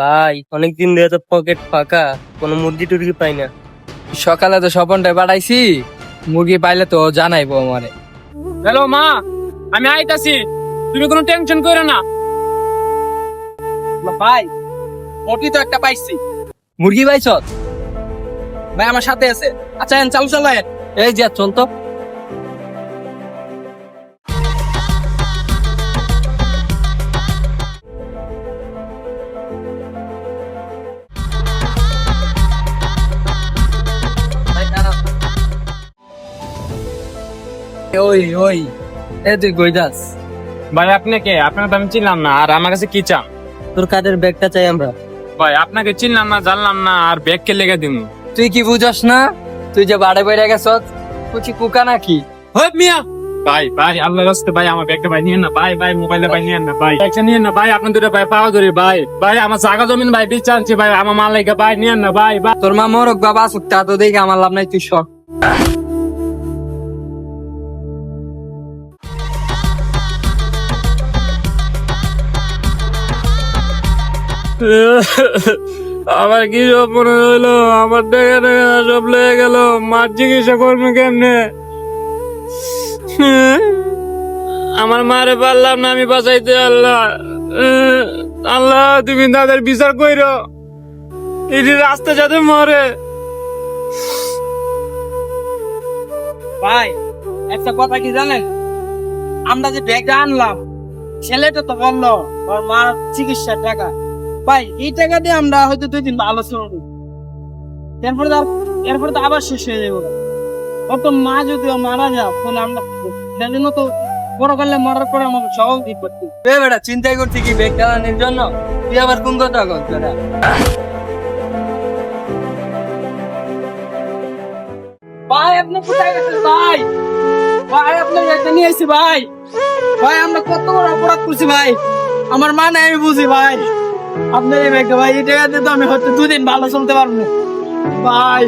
ভাই অনেকদিন ধরে তো পকেট ফাঁকা, কোনো মুরগি টুরগি পাই না। সকালে তো স্বপনটা পাঠাইছি, মুরগি পাইলে তো জানাইবো আমারে। হ্যালো মা, আমি আইতাছি, তুমি কোনো টেনশন করো না। ভাই মুরগি তো একটা পাইছি। মুরগি পাইছ? ভাই আমার সাথে আছে। আচ্ছা চালু চালায়। এই যে চল তো। ওই ওই এ তুই কই যাস? ভাই আপনি কে? আপনাকে তো আমি চিনলাম না, আর আমার কাছে কি চান? তোর কাদের ব্যাগটা চাই আমরা। ভাই আপনাকে চিনলাম না, জানলাম না, আর ব্যাগ কে লেগে দিমু? তুই কি বুঝস না? তুই যে বাড়ে বাইরে গেছস, কুচি কুকা নাকি? হয় মিয়া। ভাই ভাই আল্লাহর রাস্তে ভাই আমার ব্যাগটা ভাই নিয়েন না, ভাই ভাই মোবাইলটা ভাই নিয়েন না, ভাই ব্যাগটা নিয়েন না ভাই, আপনার দুটো ভাই পাওয়া ধরে ভাই, ভাই আমার জায়গা জমিন ভাই বিচার আনছি ভাই, আমার মাল লেগে ভাই নিয়েন না ভাই ভাই। তোর মা মরক বাবা আসুক, তা তো দেখে আমার লাভ নাই, তুই সর। আমার কি সব মনে হইলো, আমার দেখা দেখা সব লেগে গেল, মার চিকিৎসা করবো কেমনে? আমার মারে পারলাম না আমি বাঁচাইতে, আল্লাহ আল্লাহ তুমি তাদের বিচার কইরো, এটি রাস্তা যাতে মরে। ভাই একটা কথা কি জানেন, আমরা যে ব্যাগটা আনলাম, ছেলেটা তো বললো ওর মার চিকিৎসার টাকা। ভাই এই টাকা দিয়ে আমরা হয়তো 2 দিন ভালো চলবো, এরপরে তো আবার শেষ হয়ে যাবো। ওর তো মা যদি মারা যাও তাহলে আমরা সেদিনও তো বড় করলে মরার পরে আমাকে সব দিক করতে। এ বেটা চিন্তাই করছি কি ব্যাগ চালানোর জন্য? তুই আবার কোন কথা কর বেটা? ভাই আপনি কোথায় গেছেন ভাই? ভাই আপনি ব্যাগটা নিয়ে এসেছি ভাই। ভাই আমরা কত বড় অপরাধ করছি ভাই, আমার মা নাই আমি বুঝি ভাই। আপনার এই ব্যাগটা ভাই, এই টাকা দিয়ে তো আমি হয়তো 2 দিন ভালো চলতে পারবো না ভাই।